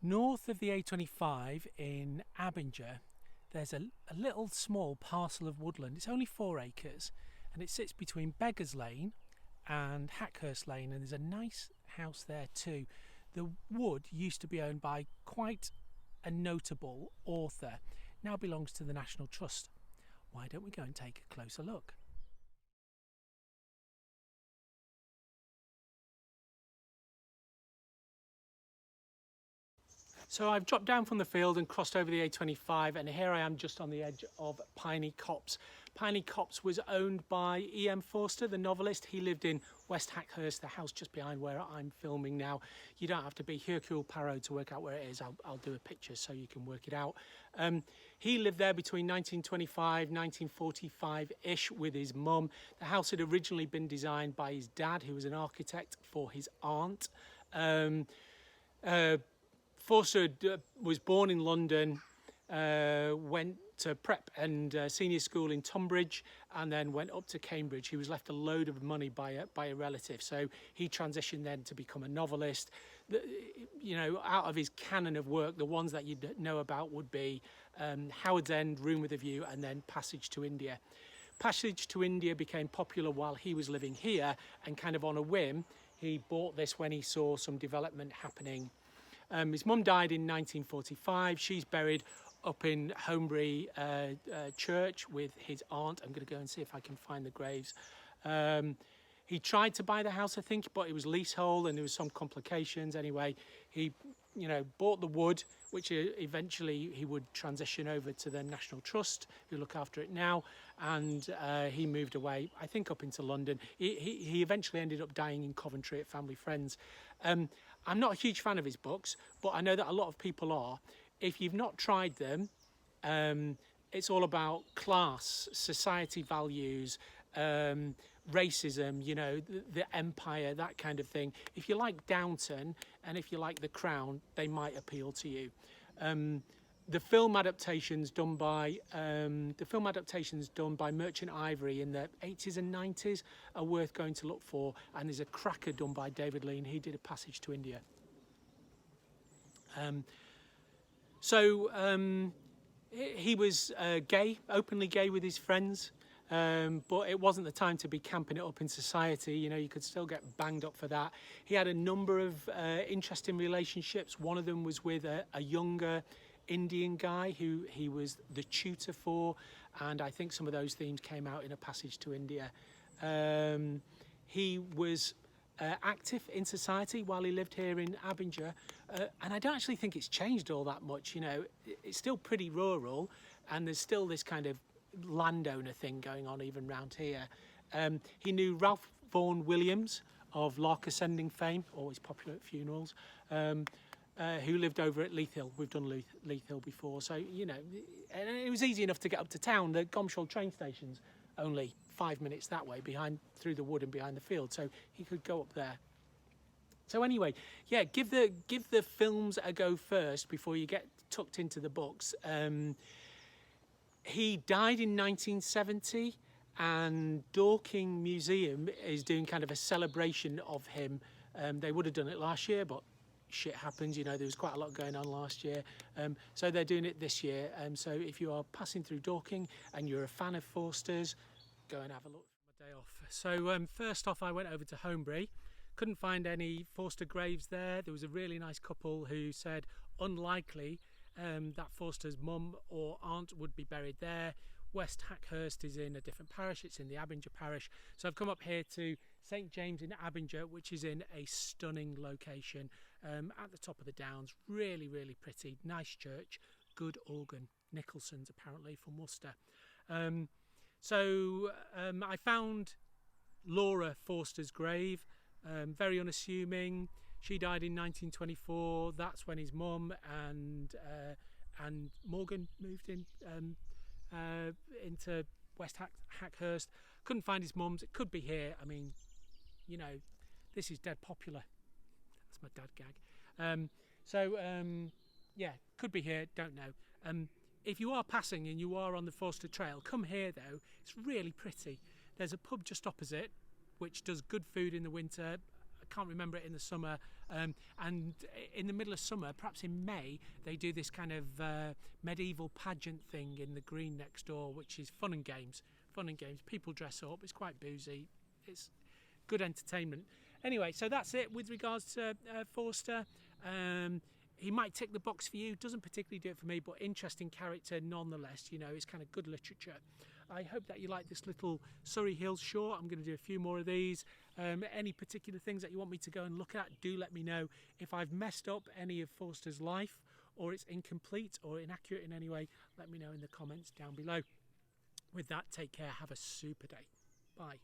North of the A25 in Abinger, there's a little small parcel of woodland. It's only 4 acres and it sits between Beggars Lane and Hackhurst Lane, and there's a nice house there too. The wood used to be owned by quite a notable author, now belongs to the National Trust. Why don't we go and take a closer look? So I've dropped down from the field and crossed over the A25, and here I am just on the edge of Piney Copse. Piney Copse was owned by E.M. Forster, the novelist. He lived in West Hackhurst, the house just behind where I'm filming now. You don't have to be Hercule Poirot to work out where it is. I'll do a picture so you can work it out. He lived there between 1925, 1945-ish with his mum. The house had originally been designed by his dad, who was an architect, for his aunt. Forster was born in London, went to prep and senior school in Tonbridge, and then went up to Cambridge. He was left a load of money by a relative, so he transitioned then to become a novelist. You know, out of his canon of work, the ones that you'd know about would be Howard's End, Room with a View, and then Passage to India. Passage to India became popular while he was living here, and kind of on a whim, he bought this when he saw some development happening. His mum died in 1945. She's buried up in Holmbury Church with his aunt. I'm going to go and see if I can find the graves. He tried to buy the house, I think, but it was leasehold and there was some complications. Anyway, he, bought the wood, which eventually he would transition over to the National Trust, who look after it now. And he moved away, I think, up into London. He eventually ended up dying in Coventry at family friends. I'm not a huge fan of his books, but I know that a lot of people are. If you've not tried them, it's all about class, society values, racism, the empire, that kind of thing. If you like Downton and if you like The Crown, they might appeal to you. The film adaptations done by Merchant Ivory in the 80s and 90s are worth going to look for, and there's a cracker done by David Lean. He did A Passage to India. He was gay, openly gay with his friends, but it wasn't the time to be camping it up in society. You could still get banged up for that. He had a number of interesting relationships. One of them was with a younger Indian guy who he was the tutor for, and I think some of those themes came out in A Passage to India. He was active in society while he lived here in Abinger, and I don't actually think it's changed all that much. It's still pretty rural, and there's still this kind of landowner thing going on even round here. He knew Ralph Vaughan Williams of Lark Ascending fame, always popular at funerals, who lived over at Leith Hill. We've done Leith Hill before, so and it was easy enough to get up to town. The Gomshall train station's only 5 minutes that way, through the wood and behind the field, so he could go up there. So anyway, yeah, give the films a go first before you get tucked into the books. He died in 1970, and Dorking Museum is doing kind of a celebration of him. They would have done it last year, but shit happens, there was quite a lot going on last year, so they're doing it this year. So if you are passing through Dorking and you're a fan of Forster's, go and have a look. My day off. So first off, I went over to Holmbury. Couldn't find any Forster graves there. There was a really nice couple who said unlikely that Forster's mum or aunt would be buried there. West Hackhurst is in a different parish. It's in the Abinger parish. So I've come up here to St James in Abinger, which is in a stunning location at the top of the Downs. Really, really pretty. Nice church. Good organ. Nicholson's apparently from Worcester. I found Laura Forster's grave. Very unassuming. She died in 1924. That's when his mum and Morgan moved in into West Hackhurst. Couldn't find his mum's. It could be here. I mean, this is dead popular. That's my dad gag. Yeah, could be here. Don't know. If you are passing and you are on the Forster Trail, come here though. It's really pretty. There's a pub just opposite, which does good food in the winter. I can't remember it in the summer. And in the middle of summer, perhaps in May, they do this kind of medieval pageant thing in the green next door, which is fun and games. People dress up. It's quite boozy. It's good entertainment. Anyway, so that's it with regards to Forster. He might tick the box for you, doesn't particularly do it for me, but interesting character nonetheless. You know, it's kind of good literature. I hope that you like this little Surrey Hills short. I'm going to do a few more of these. Any particular things that you want me to go and look at, do let me know. If I've messed up any of Forster's life, or it's incomplete or inaccurate in any way, let me know in the comments down below. With that, take care, have a super day. Bye.